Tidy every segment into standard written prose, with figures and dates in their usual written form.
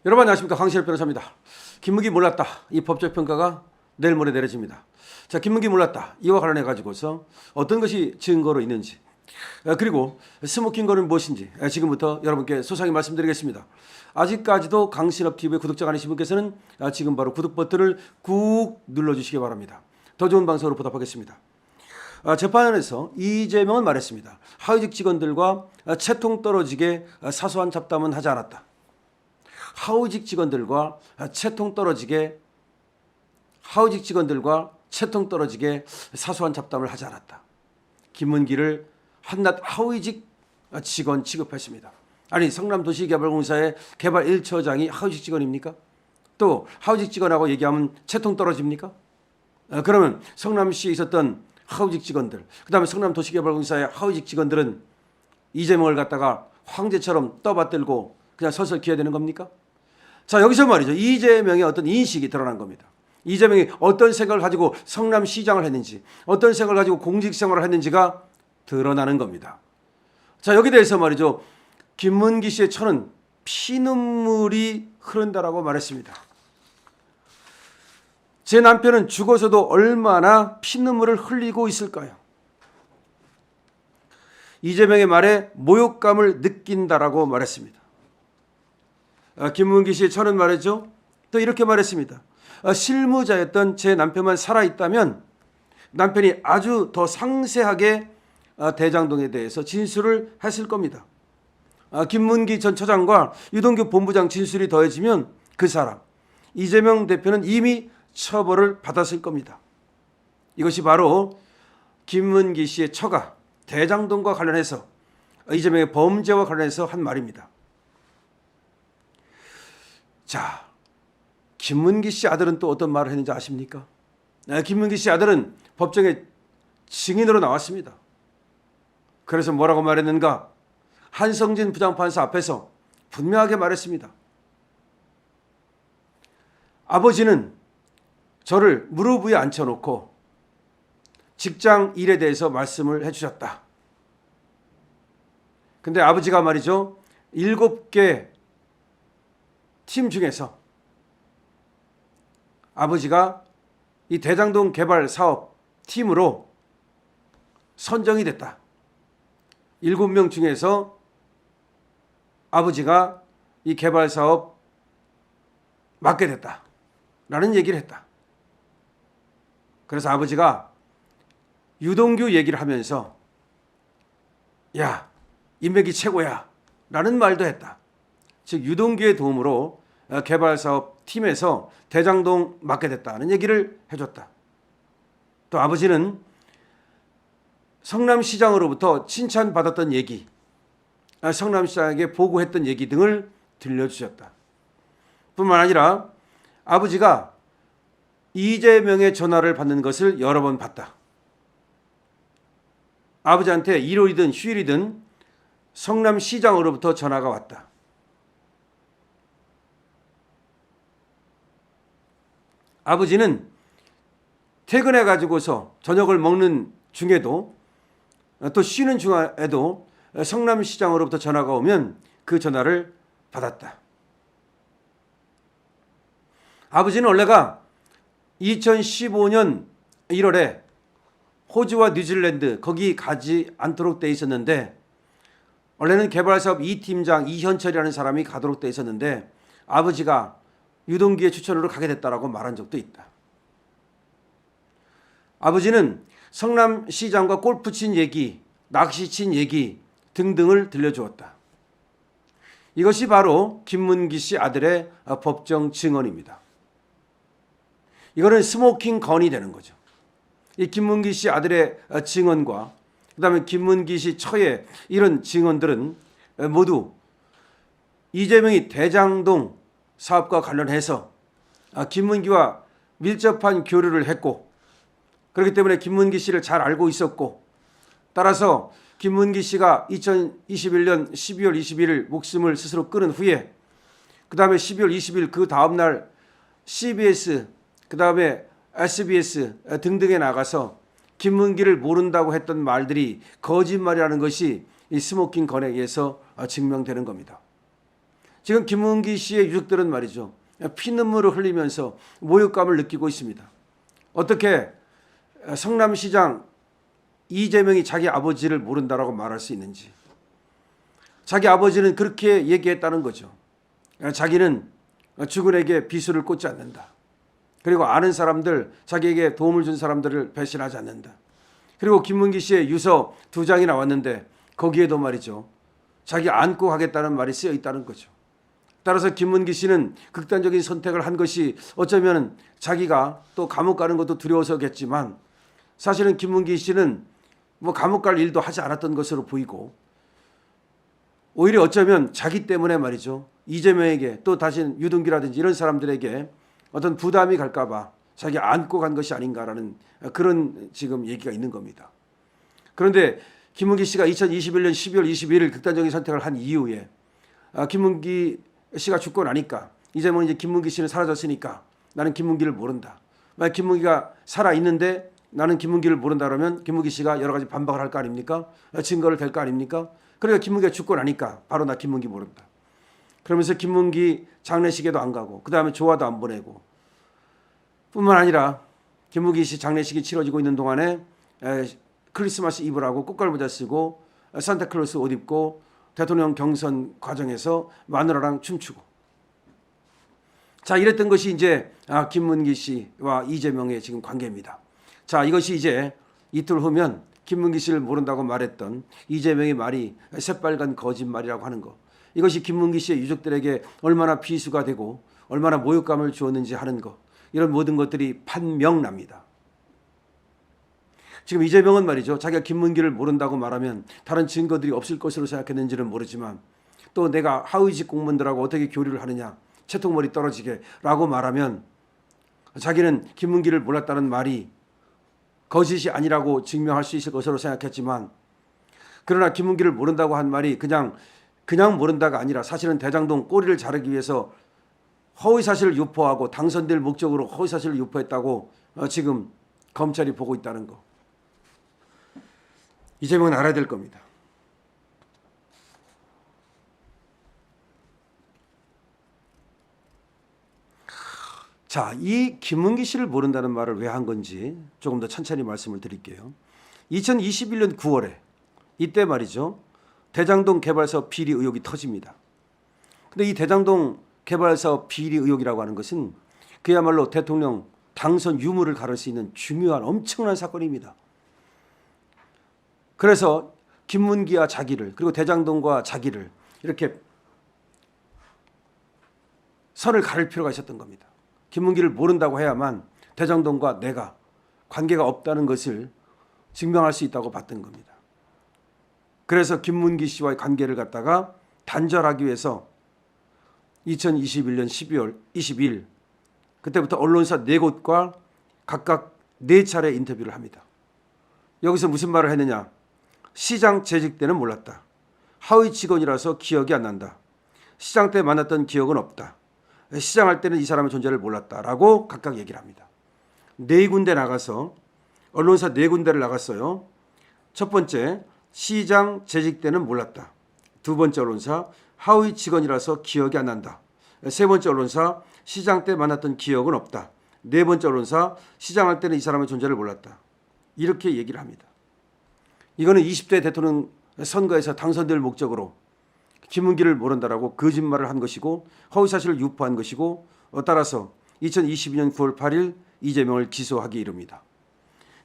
여러분 안녕하십니까, 황시열 변호사입니다. 김문기 몰랐다, 이 법적 평가가 내일 모레 내려집니다. 자, 김문기 몰랐다 이와 관련해 가지고서 어떤 것이 증거로 있는지, 그리고 스모킹 건은 무엇인지 지금부터 여러분께 소상히 말씀드리겠습니다. 아직까지도 강신업TV의 구독자가 아니신 분께서는 지금 바로 구독 버튼을 꾹 눌러주시기 바랍니다. 더 좋은 방송으로 보답하겠습니다. 재판에서 이재명은 말했습니다. 하위직 직원들과 채통 떨어지게 사소한 잡담은 하지 않았다. 하위직 직원들과 채통 떨어지게 사소한 잡담을 하지 않았다. 김문기를 한낱 하위직 직원 취급했습니다. 아니, 성남도시개발공사의 개발 1처장이 하위직 직원입니까? 또 하위직 직원하고 얘기하면 채통 떨어집니까? 그러면 성남시에 있었던 하위직 직원들, 그 다음에 성남도시개발공사의 하위직 직원들은 이재명을 갖다가 황제처럼 떠받들고 그냥 서서 기어야 되는 겁니까? 자, 여기서 말이죠, 이재명의 어떤 인식이 드러난 겁니다. 이재명이 어떤 생각을 가지고 성남시장을 했는지, 어떤 생각을 가지고 공직생활을 했는지가 드러나는 겁니다. 자, 여기에 대해서 말이죠, 김문기 씨의 처는 피눈물이 흐른다라고 말했습니다. 제 남편은 죽어서도 얼마나 피눈물을 흘리고 있을까요? 이재명의 말에 모욕감을 느낀다라고 말했습니다. 김문기 씨의 처는 말이죠, 또 이렇게 말했습니다. 실무자였던 제 남편만 살아있다면 남편이 아주 더 상세하게 대장동에 대해서 진술을 했을 겁니다. 김문기 전 처장과 유동규 본부장 진술이 더해지면 그 사람, 이재명 대표는 이미 처벌을 받았을 겁니다. 이것이 바로 김문기 씨의 처가 대장동과 관련해서, 이재명의 범죄와 관련해서 한 말입니다. 자, 김문기 씨 아들은 또 어떤 말을 했는지 아십니까? 김문기 씨 아들은 법정에 증인으로 나왔습니다. 그래서 뭐라고 말했는가? 한성진 부장판사 앞에서 분명하게 말했습니다. 아버지는 저를 무릎 위에 앉혀놓고 직장 일에 대해서 말씀을 해주셨다. 근데 아버지가 말이죠, 7개 팀 중에서 아버지가 이 대장동 개발 사업 팀으로 선정이 됐다. 7명 중에서 아버지가 이 개발 사업 맡게 됐다 라는 얘기를 했다. 그래서 아버지가 유동규 얘기를 하면서 야, 인맥이 최고야 라는 말도 했다. 즉 유동규의 도움으로 개발사업 팀에서 대장동 맡게 됐다는 얘기를 해줬다. 또 아버지는 성남시장으로부터 칭찬받았던 얘기, 성남시장에게 보고했던 얘기 등을 들려주셨다. 뿐만 아니라 아버지가 이재명의 전화를 받는 것을 여러 번 봤다. 아버지한테 일요일이든 휴일이든 성남시장으로부터 전화가 왔다. 아버지는 퇴근해 가지고서 저녁을 먹는 중에도 또 쉬는 중에도 성남시장으로부터 전화가 오면 그 전화를 받았다. 아버지는 원래가 2015년 1월에 호주와 뉴질랜드 거기 가지 않도록 돼 있었는데, 원래는 개발사업 2팀장 이현철이라는 사람이 가도록 돼 있었는데 아버지가 유동규의 추천으로 가게 됐다라고 말한 적도 있다. 아버지는 성남시장과 골프 친 얘기, 낚시 친 얘기 등등을 들려주었다. 이것이 바로 김문기 씨 아들의 법정 증언입니다. 이거는 스모킹 건이 되는 거죠. 이 김문기 씨 아들의 증언과 그다음에 김문기 씨 처의 이런 증언들은 모두 이재명이 대장동 사업과 관련해서 김문기와 밀접한 교류를 했고, 그렇기 때문에 김문기 씨를 잘 알고 있었고, 따라서 김문기 씨가 2021년 12월 21일 목숨을 스스로 끊은 후에 그 다음에 12월 20일 그 다음날 CBS, 그 다음에 SBS 등등에 나가서 김문기를 모른다고 했던 말들이 거짓말이라는 것이 이 스모킹 건에 의해서 증명되는 겁니다. 지금 김문기 씨의 유족들은 말이죠. 피눈물을 흘리면서 모욕감을 느끼고 있습니다. 어떻게 성남시장 이재명이 자기 아버지를 모른다라고 말할 수 있는지. 자기 아버지는 그렇게 얘기했다는 거죠. 자기는 주군에게 비수를 꽂지 않는다. 그리고 아는 사람들, 자기에게 도움을 준 사람들을 배신하지 않는다. 그리고 김문기 씨의 유서 2장이 나왔는데 거기에도 말이죠. 자기 안고 가겠다는 말이 쓰여 있다는 거죠. 따라서 김문기 씨는 극단적인 선택을 한 것이 어쩌면 자기가 또 감옥 가는 것도 두려워서겠지만 사실은 김문기 씨는 뭐 감옥 갈 일도 하지 않았던 것으로 보이고 오히려 어쩌면 자기 때문에 말이죠. 이재명에게 또 다시 유동규라든지 이런 사람들에게 어떤 부담이 갈까 봐 자기 안고 간 것이 아닌가라는 그런 지금 얘기가 있는 겁니다. 그런데 김문기 씨가 2021년 12월 21일 극단적인 선택을 한 이후에 김문기 씨가 죽고 나니까 이재명은 이제 김문기 씨는 사라졌으니까 나는 김문기를 모른다. 만약 김문기가 살아있는데 나는 김문기를 모른다 그러면 김문기 씨가 여러 가지 반박을 할 거 아닙니까? 증거를 댈 거 아닙니까? 그러니까 김문기가 죽고 나니까 바로 나 김문기 모른다. 그러면서 김문기 장례식에도 안 가고 그 다음에 조화도 안 보내고 뿐만 아니라 김문기 씨 장례식이 치러지고 있는 동안에 크리스마스 이브라고 꽃갈모자 쓰고 산타클로스 옷 입고 대통령 경선 과정에서 마누라랑 춤추고 자 이랬던 것이 이제 김문기 씨와 이재명의 지금 관계입니다. 자 이것이 이제 이틀 후면 김문기 씨를 모른다고 말했던 이재명의 말이 새빨간 거짓말이라고 하는 것 이것이 김문기 씨의 유족들에게 얼마나 비수가 되고 얼마나 모욕감을 주었는지 하는 것 이런 모든 것들이 판명납니다. 지금 이재명은 말이죠. 자기가 김문기를 모른다고 말하면 다른 증거들이 없을 것으로 생각했는지는 모르지만 또 내가 하위직 공무원들하고 어떻게 교류를 하느냐 채통머리 떨어지게 라고 말하면 자기는 김문기를 몰랐다는 말이 거짓이 아니라고 증명할 수 있을 것으로 생각했지만 그러나 김문기를 모른다고 한 말이 그냥 모른다가 아니라 사실은 대장동 꼬리를 자르기 위해서 허위사실을 유포하고 당선될 목적으로 허위사실을 유포했다고 지금 검찰이 보고 있다는 거. 이재명은 알아야 될 겁니다. 자, 이 김문기 씨를 모른다는 말을 왜 한 건지 조금 더 천천히 말씀을 드릴게요. 2021년 9월에 이때 말이죠. 대장동 개발사업 비리 의혹이 터집니다. 근데 이 대장동 개발사업 비리 의혹이라고 하는 것은 그야말로 대통령 당선 유무를 가를 수 있는 중요한 엄청난 사건입니다. 그래서 김문기와 자기를 그리고 대장동과 자기를 이렇게 선을 가를 필요가 있었던 겁니다. 김문기를 모른다고 해야만 대장동과 내가 관계가 없다는 것을 증명할 수 있다고 봤던 겁니다. 그래서 김문기 씨와의 관계를 갖다가 단절하기 위해서 2021년 12월 22일 그때부터 언론사 4곳과 각각 4차례 인터뷰를 합니다. 여기서 무슨 말을 했느냐. 시장 재직 때는 몰랐다. 하위 직원이라서 기억이 안 난다. 시장 때 만났던 기억은 없다. 시장할 때는 이 사람의 존재를 몰랐다라고 각각 얘기를 합니다. 4군데 나가서 언론사 4군데를 나갔어요. 첫 번째 시장 재직 때는 몰랐다. 두 번째 언론사 하위 직원이라서 기억이 안 난다. 세 번째 언론사 시장 때 만났던 기억은 없다. 네 번째 언론사 시장할 때는 이 사람의 존재를 몰랐다. 이렇게 얘기를 합니다. 이거는 20대 대통령 선거에서 당선될 목적으로 김문기를 모른다라고 거짓말을 한 것이고 허위사실을 유포한 것이고 따라서 2022년 9월 8일 이재명을 기소하기 이릅니다.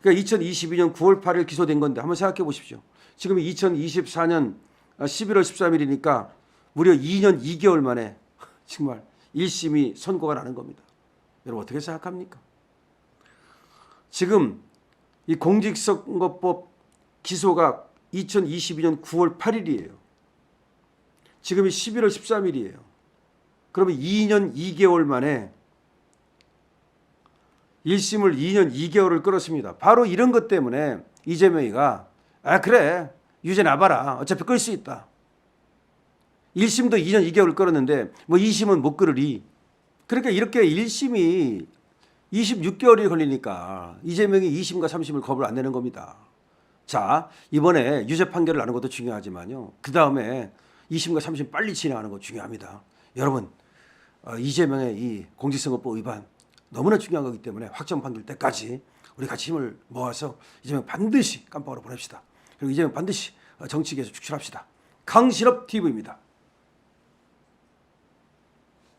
그러니까 2022년 9월 8일 기소된 건데 한번 생각해 보십시오. 지금 2024년 11월 13일이니까 무려 2년 2개월 만에 정말 1심이 선고가 나는 겁니다. 여러분 어떻게 생각합니까? 지금 이 공직선거법 기소가 2022년 9월 8일이에요. 지금이 11월 13일이에요. 그러면 2년 2개월 만에 1심을 2년 2개월을 끌었습니다. 바로 이런 것 때문에 이재명이가 그래 유죄 나봐라. 어차피 끌 수 있다. 1심도 2년 2개월을 끌었는데 뭐 2심은 못 끌으리. 그러니까 이렇게 1심이 26개월이 걸리니까 이재명이 2심과 3심을 겁을 안 내는 겁니다. 자, 이번에 유죄 판결을 나는 것도 중요하지만요. 그 다음에 2심과 3심 빨리 진행하는 거 중요합니다. 여러분 이재명의 이 공직선거법 위반 너무나 중요한 거기 때문에 확정 판결 때까지 우리 같이 힘을 모아서 이재명 반드시 깜빵으로 보냅시다. 그리고 이재명 반드시 정치계에서 축출합시다. 강신업 TV입니다.